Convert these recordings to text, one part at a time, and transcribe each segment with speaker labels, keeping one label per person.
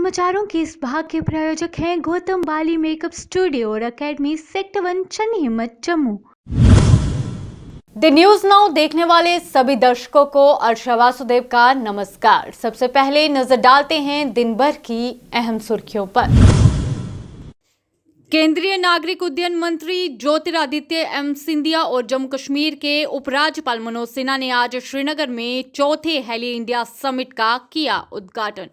Speaker 1: समाचारों के इस भाग के प्रायोजक हैं गौतम बाली मेकअप स्टूडियो और एकेडमी सेक्टर 1 चन्नी हिम्मत जम्मू। द न्यूज नाउ देखने वाले सभी दर्शकों को अर्षा वासुदेव का नमस्कार। सबसे पहले नजर डालते हैं दिन भर की अहम सुर्खियों पर। केंद्रीय नागरिक उड्डयन मंत्री ज्योतिरादित्य एम सिंधिया और जम्मू कश्मीर के उपराज्यपाल मनोज सिन्हा ने आज श्रीनगर में चौथे हेली इंडिया समिट का किया उद्घाटन।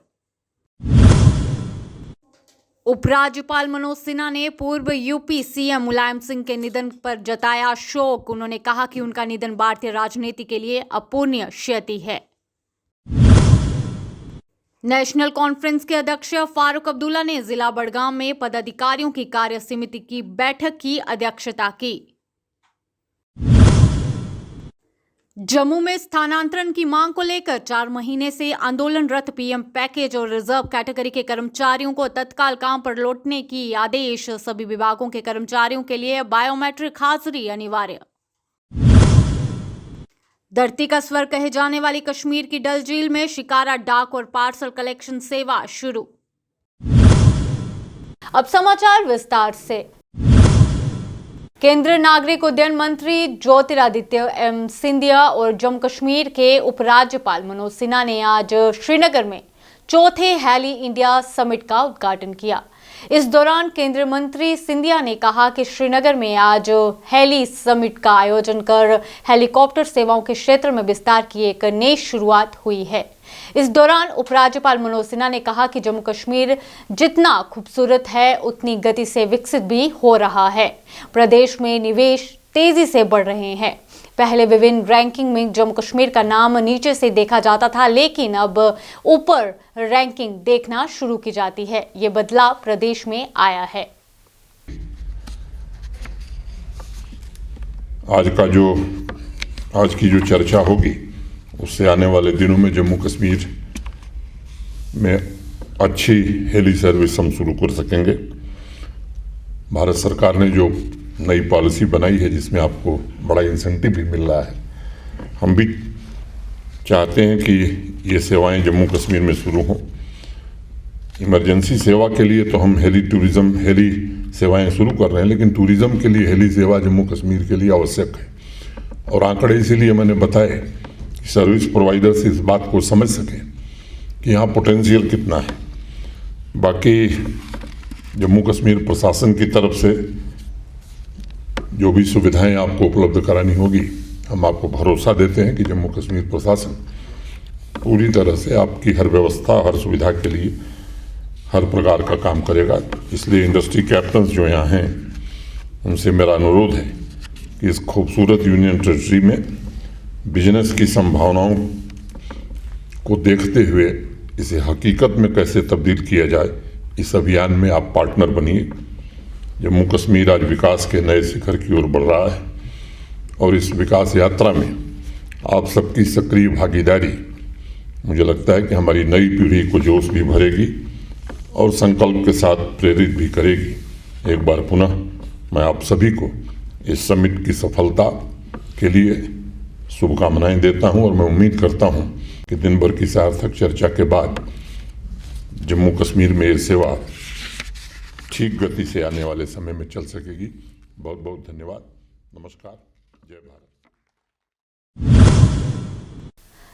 Speaker 1: उपराज्यपाल मनोज सिन्हा ने पूर्व यूपी सीएम मुलायम सिंह के निधन पर जताया शोक। उन्होंने कहा कि उनका निधन भारतीय राजनीति के लिए अपूर्णीय क्षति है। नेशनल कॉन्फ्रेंस के अध्यक्ष फारूक अब्दुल्ला ने जिला बड़गाम में पदाधिकारियों की कार्य समिति की बैठक की अध्यक्षता की। जम्मू में स्थानांतरण की मांग को लेकर 4 महीने से आंदोलनरत पीएम पैकेज और रिजर्व कैटेगरी के कर्मचारियों को तत्काल काम पर लौटने की आदेश। सभी विभागों के कर्मचारियों के लिए बायोमेट्रिक हाजिरी अनिवार्य। धरती का स्वर कहे जाने वाली कश्मीर की डल झील में शिकारा डाक और पार्सल कलेक्शन सेवा शुरू। अब समाचार विस्तार से। केंद्रीय नागरिक उड्डयन मंत्री ज्योतिरादित्य एम सिंधिया और जम्मू कश्मीर के उपराज्यपाल मनोज सिन्हा ने आज श्रीनगर में चौथे हेली इंडिया समिट का उद्घाटन किया। इस दौरान केंद्रीय मंत्री सिंधिया ने कहा कि श्रीनगर में आज हेली समिट का आयोजन कर हेलीकॉप्टर सेवाओं के क्षेत्र में विस्तार की एक नई शुरुआत हुई है। इस दौरान उपराज्यपाल मनोज सिन्हा ने कहा कि जम्मू कश्मीर जितना खूबसूरत है उतनी गति से विकसित भी हो रहा है। प्रदेश में निवेश तेजी से बढ़ रहे हैं। पहले विभिन्न रैंकिंग में जम्मू कश्मीर का नाम नीचे से देखा जाता था, लेकिन अब ऊपर रैंकिंग देखना शुरू की जाती है। ये बदलाव प्रदेश में आया है।
Speaker 2: आज की जो चर्चा होगी उससे आने वाले दिनों में जम्मू कश्मीर में अच्छी हेली सर्विस हम शुरू कर सकेंगे। भारत सरकार ने जो नई पॉलिसी बनाई है जिसमें आपको बड़ा इंसेंटिव भी मिल रहा है, हम भी चाहते हैं कि ये सेवाएं जम्मू कश्मीर में शुरू हों। इमरजेंसी सेवा के लिए तो हम हेली सेवाएं शुरू कर रहे हैं, लेकिन टूरिज्म के लिए हेली सेवा जम्मू कश्मीर के लिए आवश्यक है। और आंकड़े इसीलिए मैंने बताए कि सर्विस प्रोवाइडर्स इस बात को समझ सकें कि यहाँ पोटेंशियल कितना है। बाकी जम्मू कश्मीर प्रशासन की तरफ से जो भी सुविधाएं आपको उपलब्ध करानी होगी, हम आपको भरोसा देते हैं कि जम्मू कश्मीर प्रशासन पूरी तरह से आपकी हर व्यवस्था, हर सुविधा के लिए हर प्रकार का काम करेगा। इसलिए इंडस्ट्री कैप्टन्स जो यहाँ हैं उनसे मेरा अनुरोध है कि इस खूबसूरत यूनियन टेरिटरी में बिजनेस की संभावनाओं को देखते हुए इसे हकीकत में कैसे तब्दील किया जाए, इस अभियान में आप पार्टनर बनिए। जम्मू कश्मीर आज विकास के नए शिखर की ओर बढ़ रहा है और इस विकास यात्रा में आप सबकी सक्रिय भागीदारी मुझे लगता है कि हमारी नई पीढ़ी को जोश भी भरेगी और संकल्प के साथ प्रेरित भी करेगी। एक बार पुनः मैं आप सभी को इस समिट की सफलता के लिए शुभकामनाएं देता हूं और मैं उम्मीद करता हूं कि दिन भर की सार्थक चर्चा के बाद जम्मू कश्मीर में ये सेवा ठीक गति से आने वाले समय में चल सकेगी। बहुत बहुत धन्यवाद। नमस्कार। जय भारत।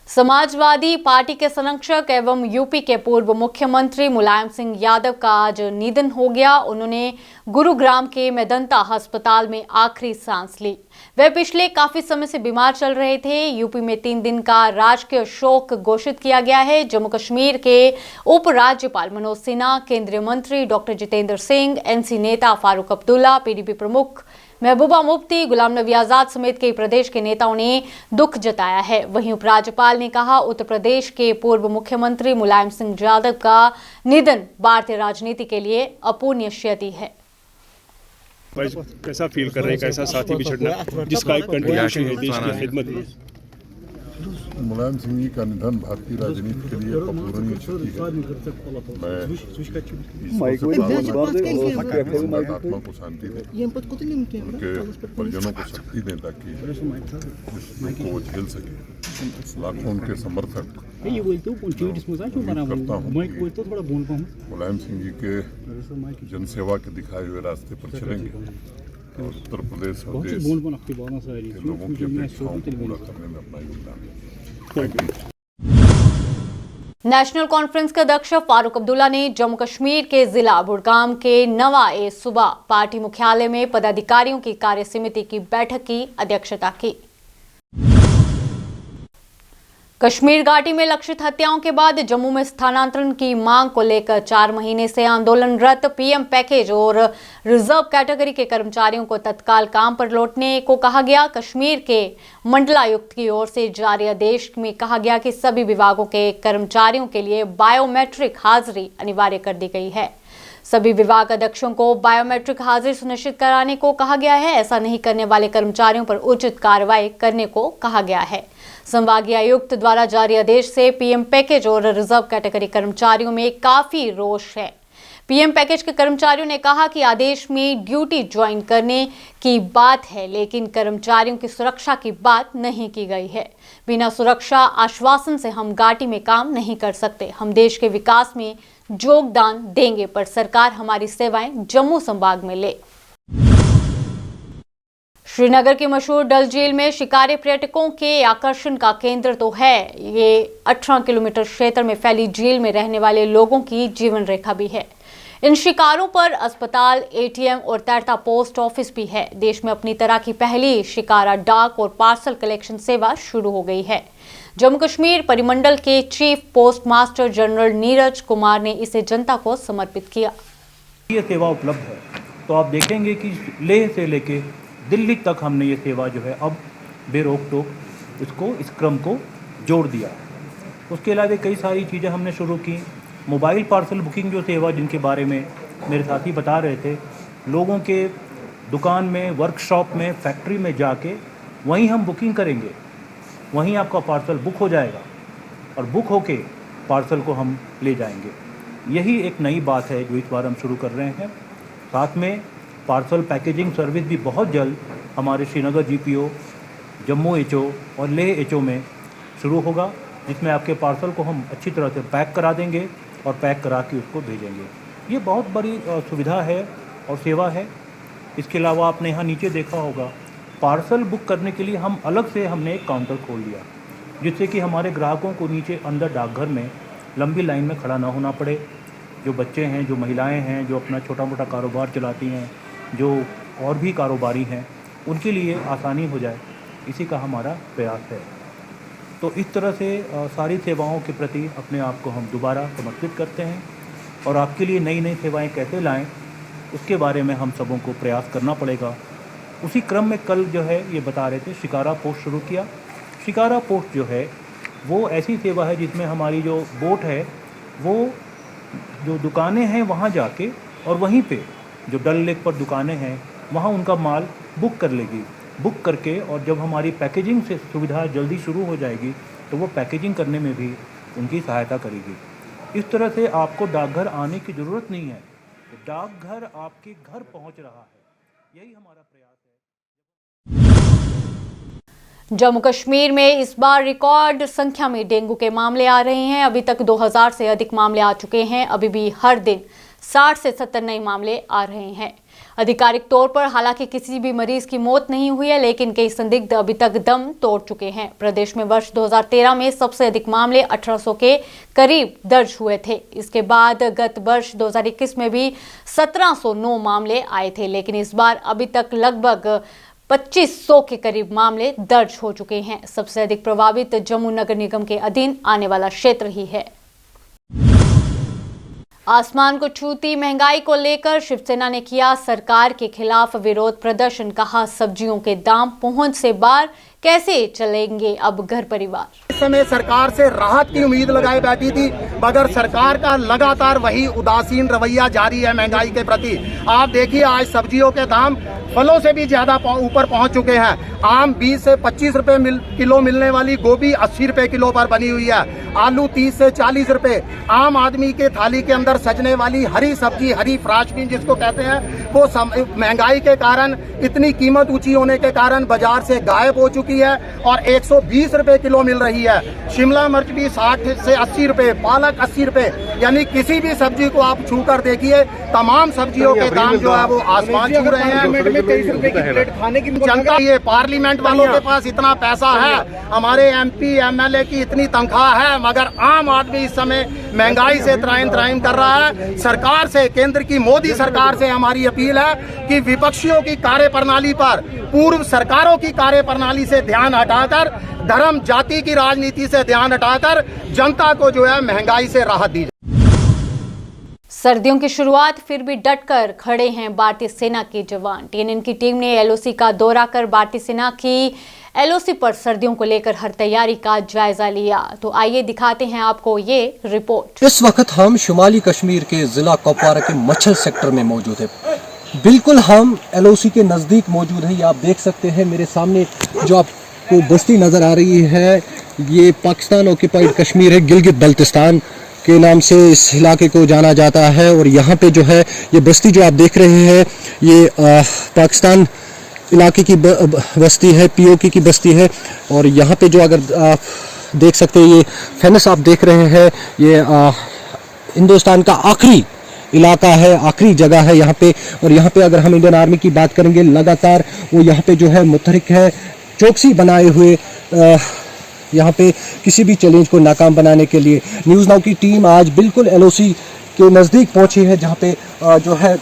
Speaker 1: समाजवादी पार्टी के संरक्षक एवं यूपी के पूर्व मुख्यमंत्री मुलायम सिंह यादव का आज निधन हो गया। उन्होंने गुरुग्राम के मेदंता अस्पताल में आखिरी सांस ली। वे पिछले काफी समय से बीमार चल रहे थे। यूपी में 3 दिन का राजकीय शोक घोषित किया गया है। जम्मू कश्मीर के उपराज्यपाल मनोज सिन्हा, केंद्रीय मंत्री डॉक्टर जितेंद्र सिंह, एनसी नेता फारूक अब्दुल्ला, पीडीपी प्रमुख महबूबा मुफ्ती, गुलाम नबी आजाद समेत कई प्रदेश के नेताओं ने दुख जताया है। वहीं उपराज्यपाल ने कहा, उत्तर प्रदेश के पूर्व मुख्यमंत्री मुलायम सिंह यादव का निधन भारतीय राजनीति के लिए अपूर्णीय क्षति है।
Speaker 3: कैसा फील कर रहे हैं, कैसा साथी बिछड़ना जिसका एक कंट्रीब्यूशन है देश की खिदमत में?
Speaker 2: मुलायम सिंह जी का निधन भारतीय राजनीति के लिए अपूरणीय क्षति है। मैं आत्मा को शांति दे, उनके परिजनों को शक्ति दें ताकि इस दुख को वो झेल सके। लाखों उनके समर्थक करता हूँ मुलायम सिंह जी के जनसेवा के दिखाए हुए रास्ते पर चलेंगे और उत्तर प्रदेश और देश के लोगों की अपेक्षाओं को पूरा करने में अपना योगदान दें।
Speaker 1: नेशनल कॉन्फ्रेंस के अध्यक्ष फारूक अब्दुल्ला ने जम्मू कश्मीर के जिला बुड़गाम के नवा सुबह पार्टी मुख्यालय में पदाधिकारियों की कार्य समिति की बैठक की अध्यक्षता की। कश्मीर घाटी में लक्षित हत्याओं के बाद जम्मू में स्थानांतरण की मांग को लेकर 4 महीने से आंदोलनरत पीएम पैकेज और रिजर्व कैटेगरी के कर्मचारियों को तत्काल काम पर लौटने को कहा गया। कश्मीर के मंडलायुक्त की ओर से जारी आदेश में कहा गया कि सभी विभागों के कर्मचारियों के लिए बायोमेट्रिक हाजिरी अनिवार्य कर दी गई है। सभी विभाग अध्यक्षों को बायोमेट्रिक हाजिरी सुनिश्चित कराने को कहा गया है। ऐसा नहीं करने वाले कर्मचारियों पर उचित कार्रवाई करने को कहा गया है। संभागीय आयुक्त द्वारा जारी आदेश से पीएम पैकेज और रिजर्व कैटेगरी कर्मचारियों में काफी रोष है। पीएम पैकेज के कर्मचारियों ने कहा कि आदेश में ड्यूटी ज्वाइन करने की बात है, लेकिन कर्मचारियों की सुरक्षा की बात नहीं की गई है। बिना सुरक्षा आश्वासन से हम घाटी में काम नहीं कर सकते। हम देश के विकास में योगदान देंगे, पर सरकार हमारी सेवाएं जम्मू संभाग में ले। श्रीनगर की मशहूर डल झील में शिकारी पर्यटकों के आकर्षण का केंद्र तो है। ये 18 किलोमीटर क्षेत्र में फैली झील में रहने वाले लोगों की जीवन रेखा भी है। इन शिकारों पर अस्पताल, एटीएम और तैरता पोस्ट ऑफिस भी है। देश में अपनी तरह की पहली शिकारा डाक और पार्सल कलेक्शन सेवा शुरू हो गई है। जम्मू कश्मीर परिमंडल के chief post master general Neeraj Kumar ने इसे जनता को समर्पित किया।
Speaker 3: ये सेवा उपलब्ध है तो आप देखेंगे कि लेह से लेके दिल्ली तक हमने ये सेवा जो है अब बेरोक टोक इस क्रम को जोड़ दिया। उसके अलावा कई सारी चीज़ें हमने शुरू की। मोबाइल पार्सल बुकिंग जो सेवा, जिनके बारे में मेरे साथी बता रहे थे, लोगों के दुकान में, वर्कशॉप में, फैक्ट्री में जाके वहीं हम बुकिंग करेंगे, वहीं आपका पार्सल बुक हो जाएगा और बुक होके पार्सल को हम ले जाएंगे। यही एक नई बात है जो इस बार हम शुरू कर रहे हैं। साथ में पार्सल पैकेजिंग सर्विस भी बहुत जल्द हमारे श्रीनगर जीपीओ, जम्मू एचओ और लेह एचओ में शुरू होगा, जिसमें आपके पार्सल को हम अच्छी तरह से पैक करा देंगे और पैक करा के उसको भेजेंगे। ये बहुत बड़ी सुविधा है और सेवा है। इसके अलावा आपने यहाँ नीचे देखा होगा, पार्सल बुक करने के लिए हम अलग से हमने एक काउंटर खोल दिया, जिससे कि हमारे ग्राहकों को नीचे अंदर डाकघर में लंबी लाइन में खड़ा ना होना पड़े। जो बच्चे हैं, जो महिलाएं हैं, जो अपना छोटा मोटा कारोबार चलाती हैं, जो और भी कारोबारी हैं, उनके लिए आसानी हो जाए, इसी का हमारा प्रयास है। तो इस तरह से सारी सेवाओं के प्रति अपने आप को हम दोबारा समर्पित करते हैं और आपके लिए नई नई सेवाएं कैसे लाएं, उसके बारे में हम सबों को प्रयास करना पड़ेगा। उसी क्रम में कल जो है ये बता रहे थे, शिकारा पोस्ट शुरू किया। शिकारा पोस्ट जो है वो ऐसी सेवा है जिसमें हमारी जो बोट है वो जो दुकानें हैं वहाँ जाके और वहीं पे जो डल लेक पर दुकानें हैं वहाँ उनका माल बुक कर लेगी। बुक करके और जब हमारी पैकेजिंग से सुविधा जल्दी शुरू हो जाएगी तो वो पैकेजिंग करने में भी उनकी सहायता करेगी। इस तरह से आपको डाकघर आने की ज़रूरत नहीं है, डाकघर आपके घर पहुँच रहा है। यही हमारा प्रयास है।
Speaker 1: जम्मू कश्मीर में इस बार रिकॉर्ड संख्या में डेंगू के मामले आ रहे हैं। अभी तक 2000 से अधिक मामले आ चुके हैं। अभी भी हर दिन 60 से 70 नए मामले आ रहे हैं। आधिकारिक तौर पर हालांकि किसी भी मरीज की मौत नहीं हुई है, लेकिन कई संदिग्ध अभी तक दम तोड़ चुके हैं। प्रदेश में वर्ष 2013 में सबसे अधिक मामले 1800 के करीब दर्ज हुए थे। इसके बाद गत वर्ष 2021 में भी 1709 मामले आए थे, लेकिन इस बार अभी तक लगभग 2500 के करीब मामले दर्ज हो चुके हैं। सबसे अधिक प्रभावित जम्मू नगर निगम के अधीन आने वाला क्षेत्र ही है। आसमान को छूती महंगाई को लेकर शिवसेना ने किया सरकार के खिलाफ विरोध प्रदर्शन। कहा, सब्जियों के दाम पहुंच से बाहर, कैसे चलेंगे अब घर परिवार।
Speaker 4: इस समय सरकार से राहत की उम्मीद लगाई बैठी थी, मगर सरकार का लगातार वही उदासीन रवैया जारी है महंगाई के प्रति। आप देखिए आज सब्जियों के दाम फलों से भी ज्यादा ऊपर पहुंच चुके हैं। आम 20 से 25 रुपए किलो मिलने वाली गोभी 80 रुपए किलो पर बनी हुई है। आलू 30 से 40 रुपए। आम आदमी के थाली के अंदर सजने वाली हरी सब्जी, हरी फ्राश बीन जिसको कहते हैं, वो महंगाई के कारण, इतनी कीमत ऊंची होने के कारण बाजार से गायब हो चुकी है और 120 रुपए किलो मिल रही है। शिमला मिर्च भी 60 से 80 रुपए, पालक 80 रुपए, यानी किसी भी सब्जी को आप छू कर देखिए, तमाम सब्जियों के दाम जो है वो आसमान छू रहे हैं। 23 रुपए की प्लेट खाने की जनता, ये पार्लियामेंट वालों के पास इतना पैसा है, हमारे MP MLA की इतनी तनख्वाह है, मगर आम आदमी इस समय महंगाई से त्राहिमाम कर रहा है। सरकार से, केंद्र की मोदी सरकार से हमारी अपील है कि विपक्षियों की कार्यप्रणाली पर, पूर्व सरकारों की कार्यप्रणाली से ध्यान हटाकर, धर्म जाति की राजनीति से ध्यान हटाकर जनता को जो है महंगाई से राहत दी जाए।
Speaker 1: सर्दियों की शुरुआत, फिर भी डटकर खड़े हैं भारतीय सेना के जवान। TNN की टीम ने LOC का दौरा कर भारतीय सेना की LOC पर सर्दियों को लेकर हर तैयारी का जायजा लिया। तो आइए दिखाते हैं आपको ये रिपोर्ट।
Speaker 5: इस वक्त हम शुमाली कश्मीर के जिला कुपवारा के मच्छर सेक्टर में मौजूद है। बिल्कुल हम LOC के नज़दीक मौजूद हैं। ये आप देख सकते हैं मेरे सामने जो आपको बस्ती नज़र आ रही है, ये पाकिस्तान ऑक्यूपाइड कश्मीर है, गिलगित बल्तिस्तान के नाम से इस इलाके को जाना जाता है। और यहाँ पे जो है ये बस्ती जो आप देख रहे हैं, ये पाकिस्तान इलाके की बस्ती है, POK की बस्ती है। और यहाँ पे जो अगर आप देख सकते हैं, ये फेनस आप देख रहे हैं, ये हिंदुस्तान का आखिरी इलाका है, आखिरी जगह है यहाँ पे। और यहाँ पे अगर हम इंडियन आर्मी की बात करेंगे, लगातार वो यहाँ पे जो है मुतहरिक है, चौकसी बनाए हुए यहाँ पे किसी भी चैलेंज को नाकाम बनाने के लिए। न्यूज़ नाउ की टीम आज बिल्कुल LOC के नज़दीक पहुँची है, जहाँ पे जो है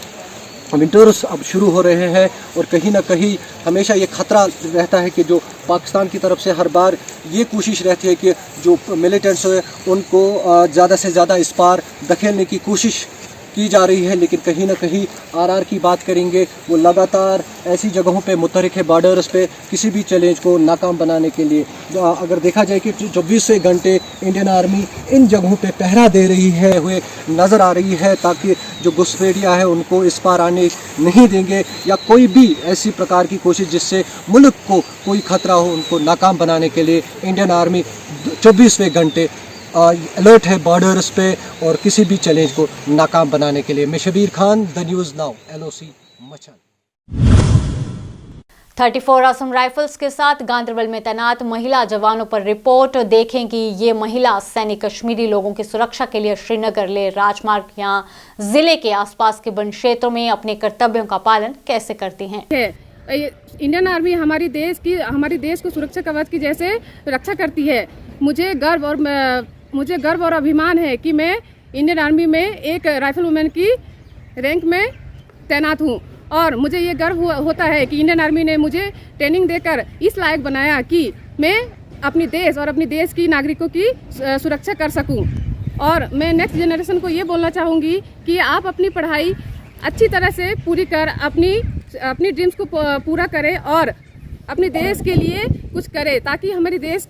Speaker 5: विंटर्स अब शुरू हो रहे हैं। और कहीं ना कहीं हमेशा ये खतरा रहता है कि जो पाकिस्तान की तरफ से हर बार ये कोशिश रहती है कि जो मिलिटेंट्स हैं उनको ज़्यादा से ज़्यादा इस पार धकेलने की कोशिश की जा रही है। लेकिन कहीं ना कहीं RR की बात करेंगे, वो लगातार ऐसी जगहों पे मुतहरिक है, बॉर्डर्स पे, किसी भी चैलेंज को नाकाम बनाने के लिए। अगर देखा जाए कि 24 घंटे इंडियन आर्मी इन जगहों पे पहरा दे रही है, हुए नज़र आ रही है, ताकि जो घुसपैठिया है उनको इस पार आने नहीं देंगे, या कोई भी ऐसी प्रकार की कोशिश जिससे मुल्क को कोई खतरा हो, उनको नाकाम बनाने के लिए इंडियन आर्मी 24वें घंटे अलर्ट है बॉर्डर्स पे और किसी भी चैलेंज को नाकाम बनाने के लिए। मैं Shabir Khan, the news now, LOC Machil.
Speaker 1: 34 Assam rifles के साथ गांधरबल में तैनात महिला जवानों पर रिपोर्ट। देखें कि ये महिला सैनिक कश्मीरी लोगों की सुरक्षा के लिए श्रीनगर ले राजमार्ग या जिले के आसपास के वन क्षेत्रों में अपने कर्तव्यों का पालन कैसे करती हैं।
Speaker 6: इंडियन आर्मी हमारे देश को सुरक्षा कवच की जैसे रक्षा करती है। मुझे गर्व और अभिमान है कि मैं इंडियन आर्मी में एक राइफल वुमेन की रैंक में तैनात हूँ। और मुझे ये गर्व होता है कि इंडियन आर्मी ने मुझे ट्रेनिंग देकर इस लायक बनाया कि मैं अपनी देश और अपनी देश की नागरिकों की सुरक्षा कर सकूं। और मैं नेक्स्ट जनरेशन को ये बोलना चाहूँगी कि आप अपनी पढ़ाई अच्छी तरह से पूरी कर अपनी ड्रीम्स को पूरा करें और अपने देश के लिए कुछ करें, ताकि हमारे देश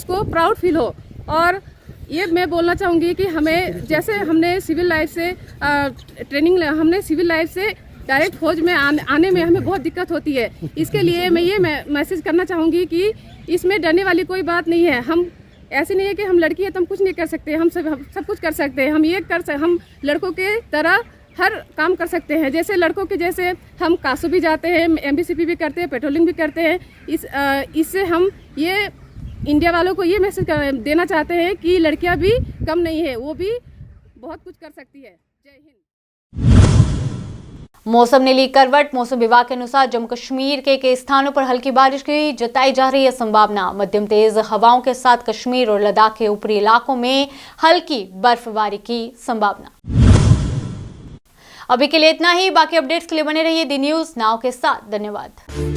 Speaker 6: को प्राउड फील हो। और ये मैं बोलना चाहूँगी कि हमें, जैसे हमने सिविल लाइफ से डायरेक्ट फौज में आने में हमें बहुत दिक्कत होती है। इसके लिए मैं ये मैसेज करना चाहूँगी कि इसमें डरने वाली कोई बात नहीं है। हम ऐसे नहीं है कि हम लड़की है तो हम कुछ नहीं कर सकते, हम सब कुछ कर सकते हैं। हम लड़कों के तरह हर काम कर सकते हैं। जैसे लड़कों के जैसे हम कासू भी जाते हैं, MBCP भी करते हैं, पेट्रोलिंग भी करते हैं। इससे हम ये इंडिया वालों को ये मैसेज देना चाहते हैं कि लड़कियां भी कम नहीं है, वो भी बहुत कुछ कर सकती है। जय हिंद।
Speaker 1: मौसम ने ली करवट। मौसम विभाग के अनुसार जम्मू कश्मीर के कई स्थानों पर हल्की बारिश की जताई जा रही है संभावना। मध्यम तेज हवाओं के साथ कश्मीर और लद्दाख के ऊपरी इलाकों में हल्की बर्फबारी की संभावना। अभी के लिए इतना ही। बाकी अपडेट्स के लिए बने रहिए द न्यूज़ नाउ के साथ। धन्यवाद।